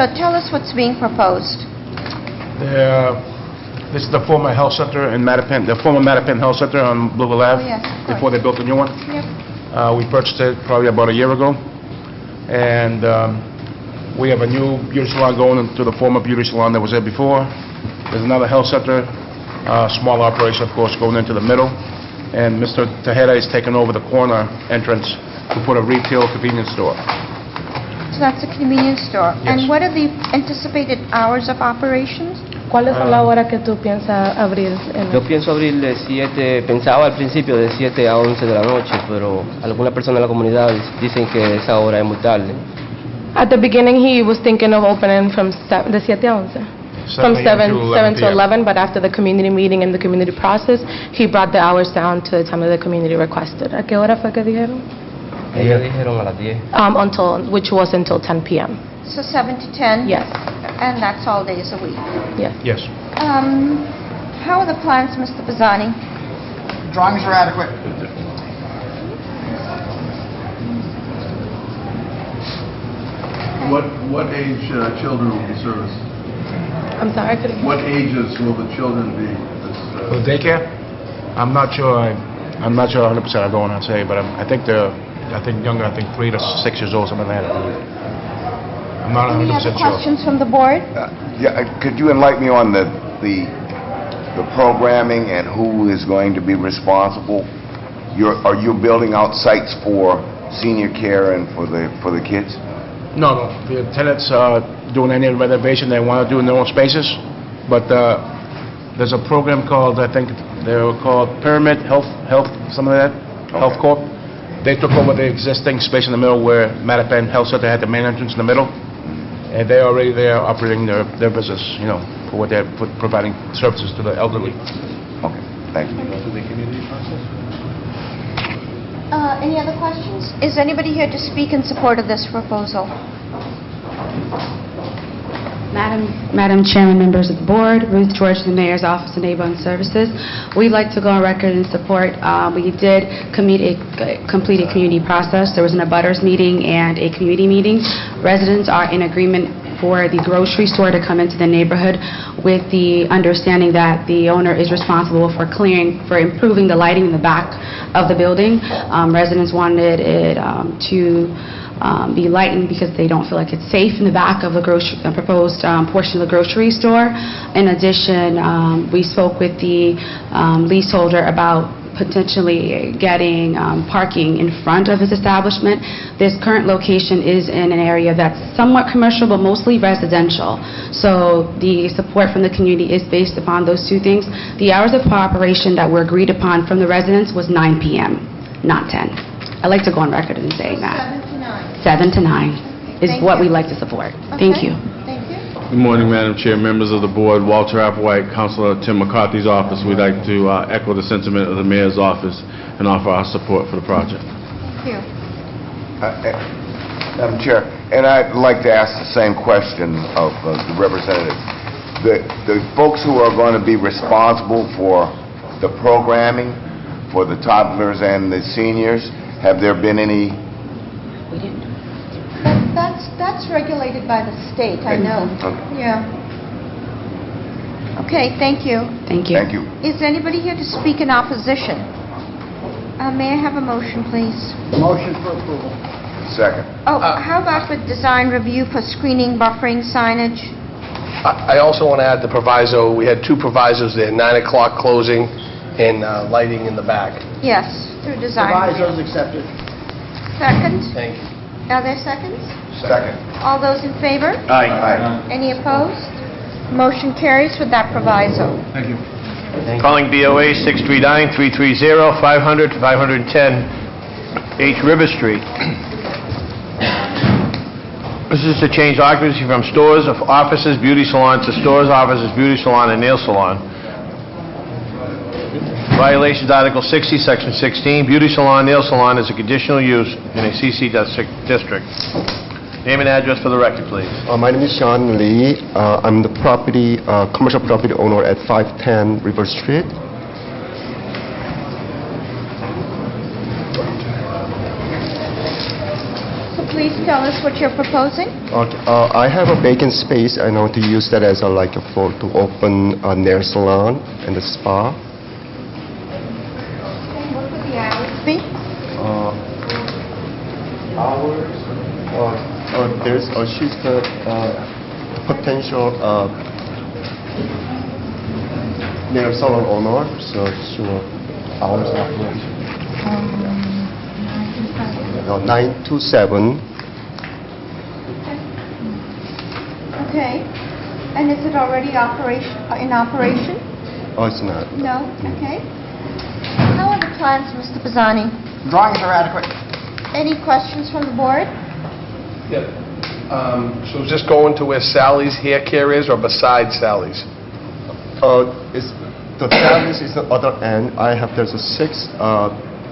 So tell us what's being proposed. This is the former health center in Mattapan, the former Mattapan Health Center on Blueville Ave. Oh, yes, of course. Before they built a new one. Yep. We purchased it probably about a year ago. And we have a new beauty salon going into the former beauty salon that was there before. There's another health center, small operation, of course, going into the middle. And Mr. Tejeda is taking over the corner entrance to put a retail convenience store. So that's a convenience store. Yes. And what are the anticipated hours of operations? ¿Cuáles son las horas que tú piensas abrir? Yo pienso abrir de 7, pensaba al principio de 7 a 11 de la noche, pero algunas personas de la comunidad dicen que esa hora es muy tarde. At the beginning, he was thinking of opening from de 7 a 11. From 7 to 11, but after the community meeting and the community process, he brought the hours down to the time that the community requested. ¿A qué hora fue que dijeron? Ellos dijeron a las 10. Which was until 10 p.m. So 7 to 10? Yes. And that's all days a week? Yes. Yes. How are the plans, Mr. Bazzani? Drawings are adequate. What age children will be serviced? I'm sorry, I couldn't. What ages will the children be? For the daycare? I'm not sure. I'm not sure 100%. I don't want to say, but I think younger. I think 3 to 6 years old, something like that. I'm not 100% Any other sure. questions from the board? Could you enlighten me on the programming and who is going to be responsible? Are you building out sites for senior care and for the kids? No. The tenants are doing any renovation they want to do in their own spaces, but there's a program called, I think they were called Pyramid Health, something like that, Okay. Health Corp. They took over the existing space in the middle where Mattapan Health Center had the main entrance in the middle, and they're already there operating their business, for what they're providing services to the elderly. Okay, thank you. Any other questions? Is anybody here to speak in support of this proposal? Madam Chairman, members of the board, Ruth George, the Mayor's Office of Neighborhood Services. We'd like to go on record in support. We did complete a community process. There was an abutters meeting and a community meeting. Residents are in agreement for the grocery store to come into the neighborhood with the understanding that the owner is responsible for improving the lighting in the back of the building. Residents wanted it to be lightened because they don't feel like it's safe in the back of the proposed portion of the grocery store. In addition, we spoke with the leaseholder about potentially getting parking in front of his establishment. This current location is in an area that's somewhat commercial but mostly residential. So the support from the community is based upon those two things. The hours of operation that were agreed upon from the residents was 9 p.m., not 10. I'd like to go on record in saying that. 7 to 9 is what we like to support. Thank you. Thank you. Good morning, Madam Chair, members of the board. Walter Applewhite, Councilor Tim McCarthy's office. We'd like to echo the sentiment of the Mayor's office and offer our support for the project. Thank you. Madam Chair, and I'd like to ask the same question of the representative. The folks who are going to be responsible for the programming for the toddlers and the seniors, have there been any? That's regulated by the state, I know. Okay. Yeah. Okay, thank you. Thank you. Thank you. Is anybody here to speak in opposition? May I have a motion, please? Motion for approval. Second. Oh, how about with design review for screening, buffering, signage? I also want to add the proviso. We had 2 provisos there, 9 o'clock closing and lighting in the back. Yes, through design. Provisos accepted. Second? Thank you. Are there seconds? Second. All those in favor? Aye. Any opposed? Motion carries with that proviso. Thank you. Calling BOA 639-330-500-510 H River Street. This is to change occupancy from stores, of offices, beauty salon to stores, offices, beauty salon, and nail salon. Violations Article 60, Section 16, beauty salon, nail salon is a conditional use in a CC district. Name and address for the record, please. My name is Sean Lee. I'm the commercial property owner at 510 River Street. please tell us what you're proposing? Okay, I have a vacant space. I want to use that as a, like a for to open a nail salon and a spa. What would the hours be? Hours? There's she's the potential nail salon owner, so sure hours of operation. 9 to 7. Okay. And is it already in operation? Oh, it's not. No? Okay. How are the plans, Mr. Pisani? Drawings are adequate. Any questions from the board? Yeah. So is this going to where Sally's hair care is or beside Sally's? It's the service is the other end. There's a 6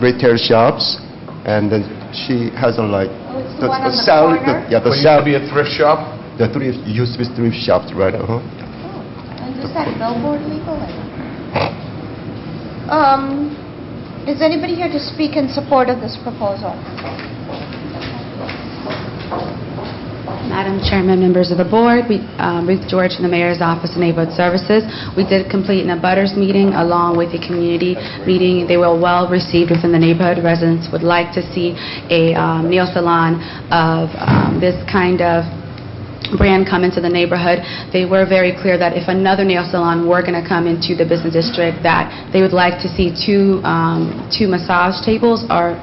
retail shops, and then she has a like Oh, it's the one on the corner? yeah, the What, used to shop. be a thrift shop? The three used to be thrift shops, right? Oh, and is that billboard legal? Is anybody here to speak in support of this proposal? Madam Chairman, members of the board, Ruth George from the Mayor's Office of Neighborhood Services. We did complete an abutters meeting along with a community meeting. They were well received within the neighborhood. Residents would like to see a nail salon of this kind of brand come into the neighborhood. They were very clear that if another nail salon were going to come into the business district, that they would like to see two massage tables or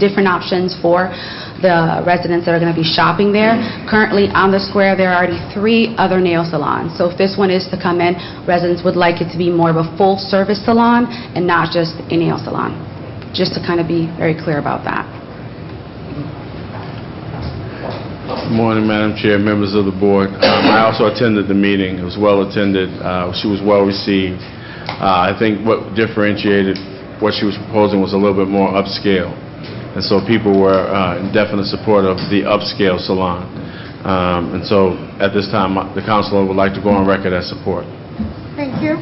different options for the residents that are going to be shopping there. Currently on the square there are already 3 other nail salons. So if this one is to come in, residents would like it to be more of a full service salon and not just a nail salon. Just to kind of be very clear about that. Good morning, Madam Chair, members of the board. I also attended the meeting. It was well attended. She was well received. I think what differentiated what she was proposing was a little bit more upscale. And so people were in definite support of the upscale salon. And so at this time, the councilor would like to go on record as support. Thank you.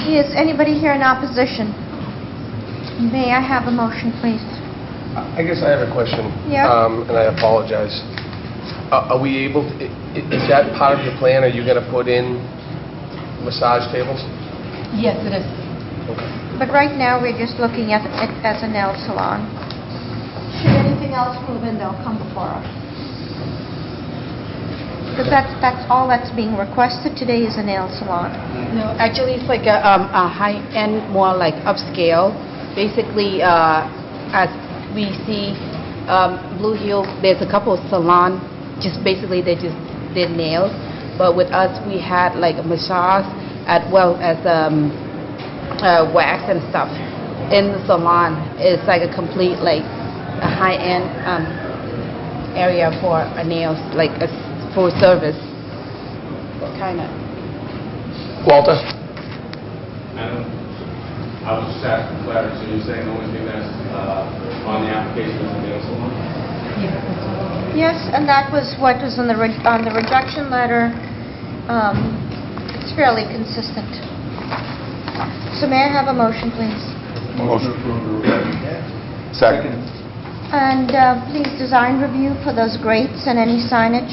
Is anybody here in opposition? May I have a motion, please? I guess I have a question. Yeah. And I apologize. Are we able to, is that part of your plan? Are you going to put in massage tables? Yes, it is. But right now, we're just looking at it as a nail salon. Should anything else move in, they'll come before us. Because that's all that's being requested today is a nail salon. No, actually, it's like a high-end, more like upscale. Basically, as we see, Blue Hill, there's a couple of salons, just basically they just did nails. But with us, we had like a massage as well as wax and stuff in the salon. It's like a complete like a high-end area for a nails, like a full service kind of. Walter? Madam, I was just asking clarity. So you're saying the only thing that's on the application is a nail salon? Yes, and that was what was on the rejection letter. It's fairly consistent. So may I have a motion, please? Motion. Second. And please design review for those grates and any signage.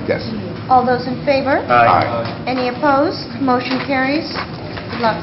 Yes. All those in favor? Aye. Any opposed? Motion carries. Good luck.